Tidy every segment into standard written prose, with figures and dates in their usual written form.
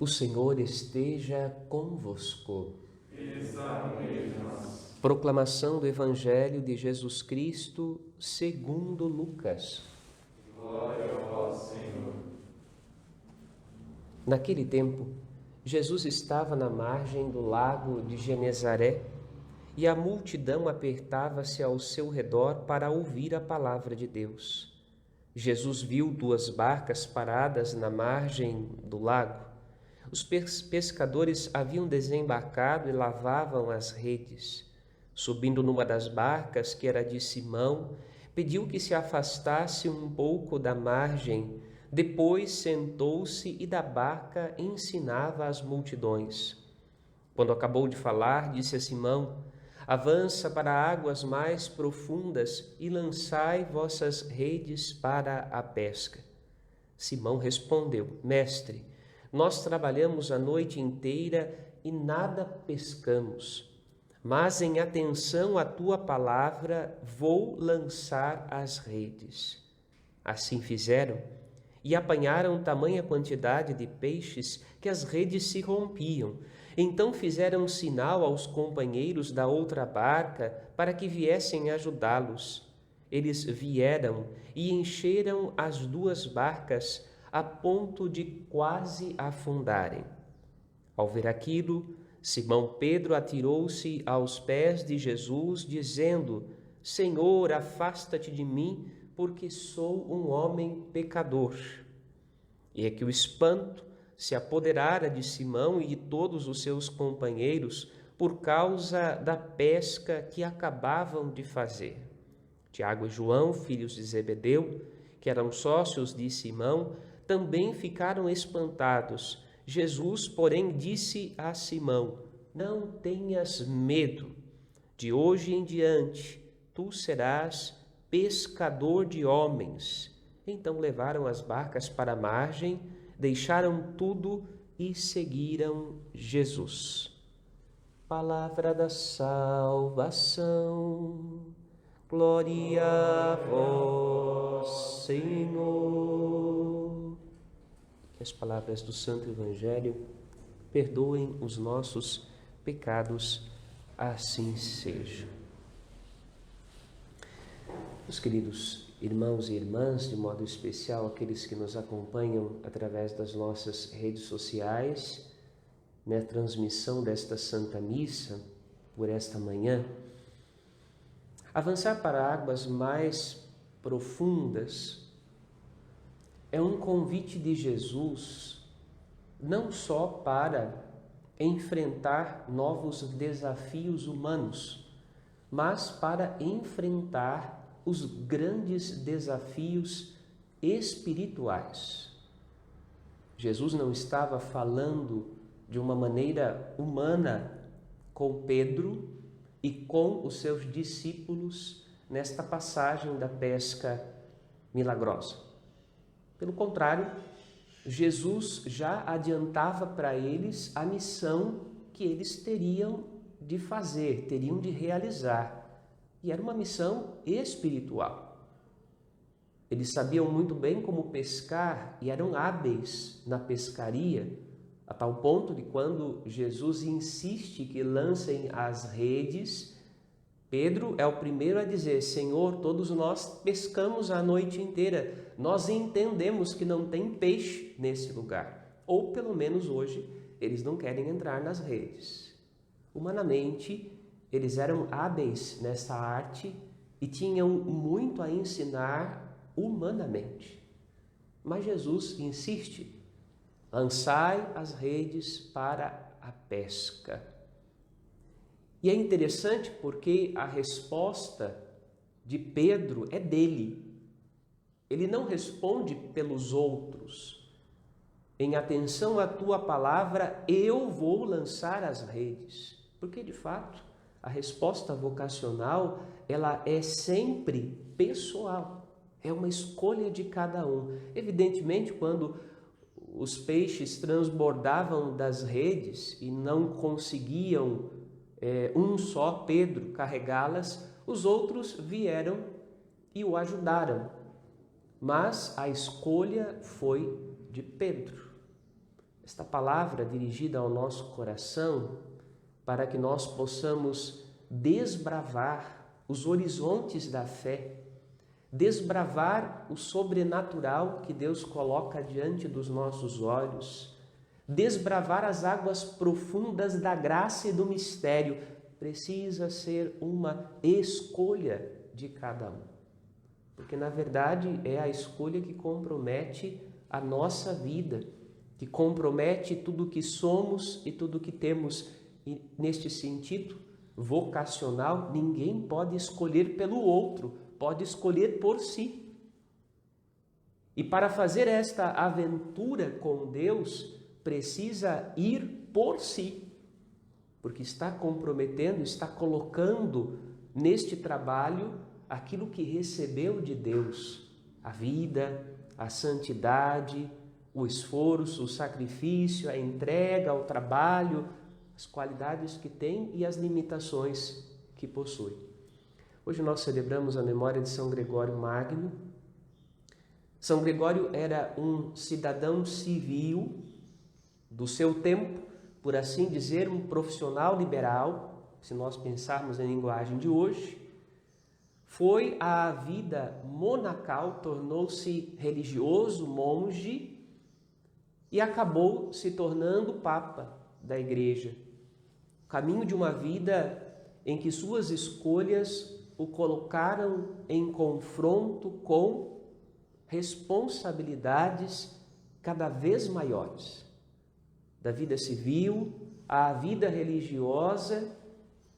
O Senhor esteja convosco. Está no meio de nós. Proclamação do Evangelho de Jesus Cristo segundo Lucas. Glória a vós, Senhor. Naquele tempo, Jesus estava na margem do lago de Genezaré e a multidão apertava-se ao seu redor para ouvir a palavra de Deus. Jesus viu 2 barcas paradas na margem do lago. Os pescadores haviam desembarcado e lavavam as redes. Subindo numa das barcas, que era de Simão, pediu que se afastasse um pouco da margem. Depois sentou-se e da barca ensinava as multidões. Quando acabou de falar, disse a Simão: avança para águas mais profundas e lançai vossas redes para a pesca. Simão respondeu: Mestre, nós trabalhamos a noite inteira e nada pescamos, mas em atenção à tua palavra vou lançar as redes. Assim fizeram e apanharam tamanha quantidade de peixes que as redes se rompiam. Então fizeram sinal aos companheiros da outra barca para que viessem ajudá-los. Eles vieram e encheram as 2 barcas a ponto de quase afundarem. Ao ver aquilo, Simão Pedro atirou-se aos pés de Jesus, dizendo: Senhor, afasta-te de mim, porque sou um homem pecador. E é que o espanto se apoderara de Simão e de todos os seus companheiros por causa da pesca que acabavam de fazer. Tiago e João, filhos de Zebedeu, que eram sócios de Simão, também ficaram espantados. Jesus, porém, disse a Simão: não tenhas medo. De hoje em diante, tu serás pescador de homens. Então levaram as barcas para a margem, deixaram tudo e seguiram Jesus. Palavra da salvação. Glória a vós, Senhor. Que as palavras do Santo Evangelho perdoem os nossos pecados, assim seja. Meus queridos irmãos e irmãs, de modo especial aqueles que nos acompanham através das nossas redes sociais, na transmissão desta Santa Missa por esta manhã, avançar para águas mais profundas é um convite de Jesus não só para enfrentar novos desafios humanos, mas para enfrentar os grandes desafios espirituais. Jesus não estava falando de uma maneira humana com Pedro e com os seus discípulos nesta passagem da pesca milagrosa. Pelo contrário, Jesus já adiantava para eles a missão que eles teriam de fazer, teriam de realizar. E era uma missão espiritual. Eles sabiam muito bem como pescar e eram hábeis na pescaria, a tal ponto de quando Jesus insiste que lancem as redes, Pedro é o primeiro a dizer: Senhor, todos nós pescamos a noite inteira, nós entendemos que não tem peixe nesse lugar. Ou pelo menos hoje eles não querem entrar nas redes. Humanamente, eles eram hábeis nessa arte e tinham muito a ensinar humanamente. Mas Jesus insiste: lançai as redes para a pesca. E é interessante porque a resposta de Pedro é dele. Ele não responde pelos outros. Em atenção à tua palavra, eu vou lançar as redes. Porque, de fato, a resposta vocacional, ela é sempre pessoal. É uma escolha de cada um. Evidentemente, quando os peixes transbordavam das redes e não conseguiam um só, Pedro, carregá-las, os outros vieram e o ajudaram. Mas a escolha foi de Pedro. esta palavra dirigida ao nosso coração para que nós possamos desbravar os horizontes da fé, desbravar o sobrenatural que Deus coloca diante dos nossos olhos, desbravar as águas profundas da graça e do mistério. Precisa ser uma escolha de cada um, porque na verdade é a escolha que compromete a nossa vida, que compromete tudo o que somos e tudo o que temos. E neste sentido vocacional, ninguém pode escolher pelo outro, pode escolher por si. E para fazer esta aventura com Deus, precisa ir por si, porque está comprometendo, está colocando neste trabalho aquilo que recebeu de Deus, a vida, a santidade, o esforço, o sacrifício, a entrega, o trabalho, as qualidades que tem e as limitações que possui. Hoje nós celebramos a memória de São Gregório Magno. São Gregório era um cidadão civil do seu tempo, por assim dizer, um profissional liberal, se nós pensarmos em linguagem de hoje. Foi à vida monacal, tornou-se religioso, monge, e acabou se tornando papa da Igreja. O caminho de uma vida em que suas escolhas o colocaram em confronto com responsabilidades cada vez maiores, da vida civil à vida religiosa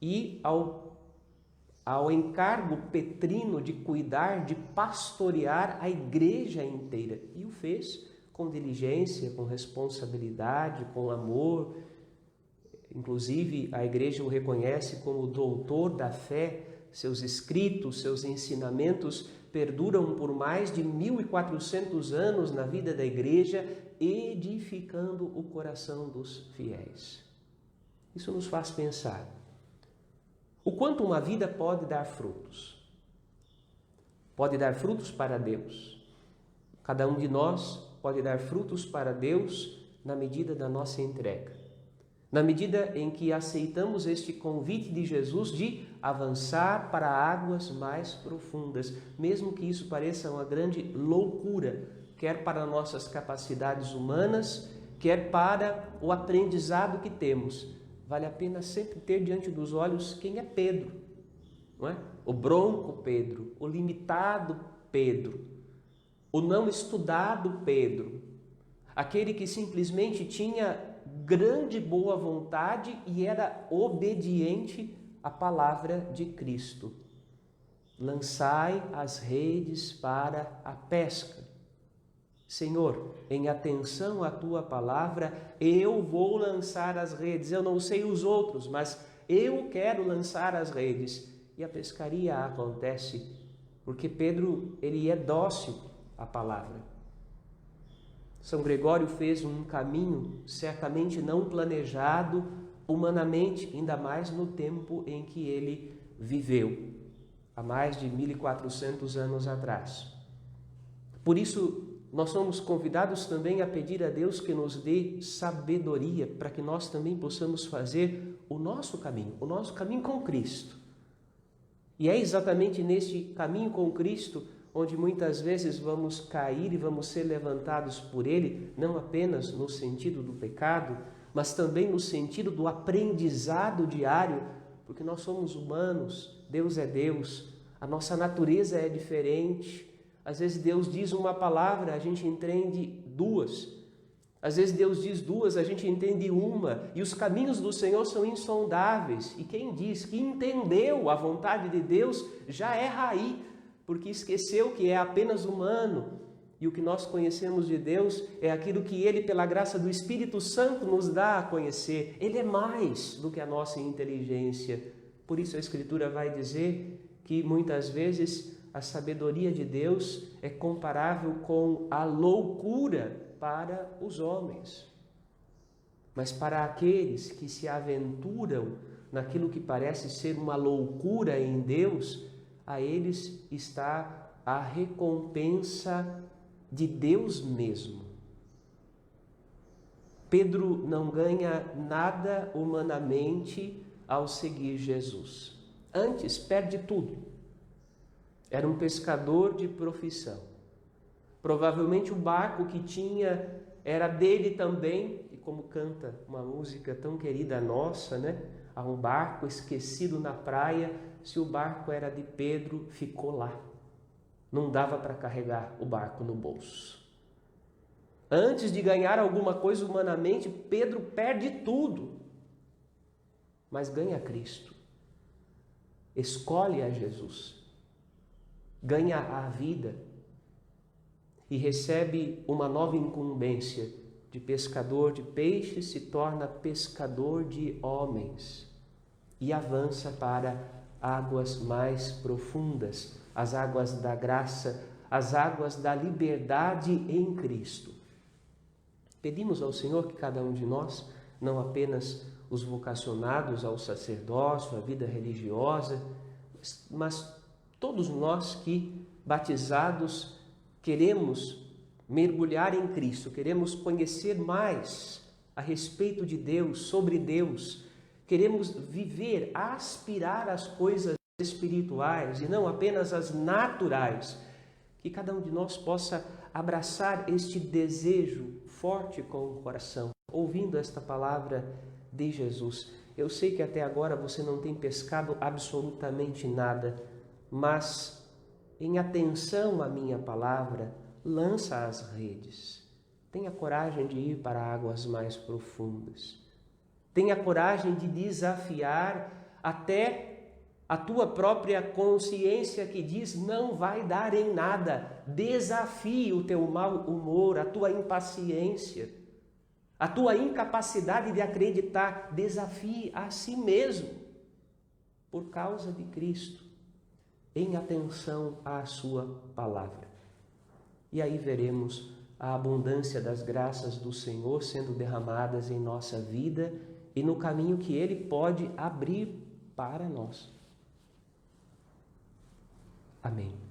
e ao encargo petrino de cuidar, de pastorear a igreja inteira. E o fez com diligência, com responsabilidade, com amor. Inclusive, a igreja o reconhece como doutor da fé. Seus escritos, seus ensinamentos perduram por mais de 1400 anos na vida da igreja, edificando o coração dos fiéis. Isso nos faz pensar o quanto uma vida pode dar frutos. Pode dar frutos para Deus. Cada um de nós pode dar frutos para Deus na medida da nossa entrega. Na medida em que aceitamos este convite de Jesus de avançar para águas mais profundas, mesmo que isso pareça uma grande loucura, quer para nossas capacidades humanas, quer para o aprendizado que temos. Vale a pena sempre ter diante dos olhos quem é Pedro, não é? O bronco Pedro, o limitado Pedro, o não estudado Pedro, aquele que simplesmente tinha grande boa vontade e era obediente à palavra de Cristo. Lançai as redes para a pesca. Senhor, em atenção à tua palavra, eu vou lançar as redes. Eu não sei os outros, mas eu quero lançar as redes. E a pescaria acontece porque Pedro, ele é dócil à palavra. São Gregório fez um caminho certamente não planejado humanamente, ainda mais no tempo em que ele viveu, há mais de 1400 anos atrás. Por isso, nós somos convidados também a pedir a Deus que nos dê sabedoria para que nós também possamos fazer o nosso caminho com Cristo. E é exatamente neste caminho com Cristo onde muitas vezes vamos cair e vamos ser levantados por Ele, não apenas no sentido do pecado, mas também no sentido do aprendizado diário, porque nós somos humanos, Deus é Deus, a nossa natureza é diferente. Às vezes Deus diz uma palavra, a gente entende duas. Às vezes Deus diz duas, a gente entende uma. E os caminhos do Senhor são insondáveis. E quem diz que entendeu a vontade de Deus já é raí, porque esqueceu que é apenas humano. E o que nós conhecemos de Deus é aquilo que Ele, pela graça do Espírito Santo, nos dá a conhecer. Ele é mais do que a nossa inteligência. Por isso a Escritura vai dizer que muitas vezes a sabedoria de Deus é comparável com a loucura para os homens. Mas para aqueles que se aventuram naquilo que parece ser uma loucura em Deus, a eles está a recompensa de Deus mesmo. Pedro não ganha nada humanamente ao seguir Jesus. Antes, perde tudo. Era um pescador de profissão. Provavelmente o barco que tinha era dele também, e como canta uma música tão querida nossa, né? Há um barco esquecido na praia. Se o barco era de Pedro, ficou lá. Não dava para carregar o barco no bolso. Antes de ganhar alguma coisa humanamente, Pedro perde tudo, mas ganha Cristo. Escolhe a Jesus, ganha a vida e recebe uma nova incumbência. De pescador de peixes se torna pescador de homens e avança para águas mais profundas, as águas da graça, as águas da liberdade em Cristo. Pedimos ao Senhor que cada um de nós, não apenas os vocacionados ao sacerdócio, à vida religiosa, mas todos nós que, batizados, queremos mergulhar em Cristo, queremos conhecer mais a respeito de Deus, sobre Deus, queremos viver, aspirar às coisas espirituais e não apenas as naturais, que cada um de nós possa abraçar este desejo forte com o coração, ouvindo esta palavra de Jesus. Eu sei que até agora você não tem pescado absolutamente nada, mas em atenção à minha palavra, lança as redes. Tenha coragem de ir para águas mais profundas. Tenha coragem de desafiar até a tua própria consciência que diz não vai dar em nada. Desafie o teu mau humor, a tua impaciência, a tua incapacidade de acreditar. Desafie a si mesmo por causa de Cristo, em atenção à sua palavra. E aí veremos a abundância das graças do Senhor sendo derramadas em nossa vida e no caminho que Ele pode abrir para nós. Amém.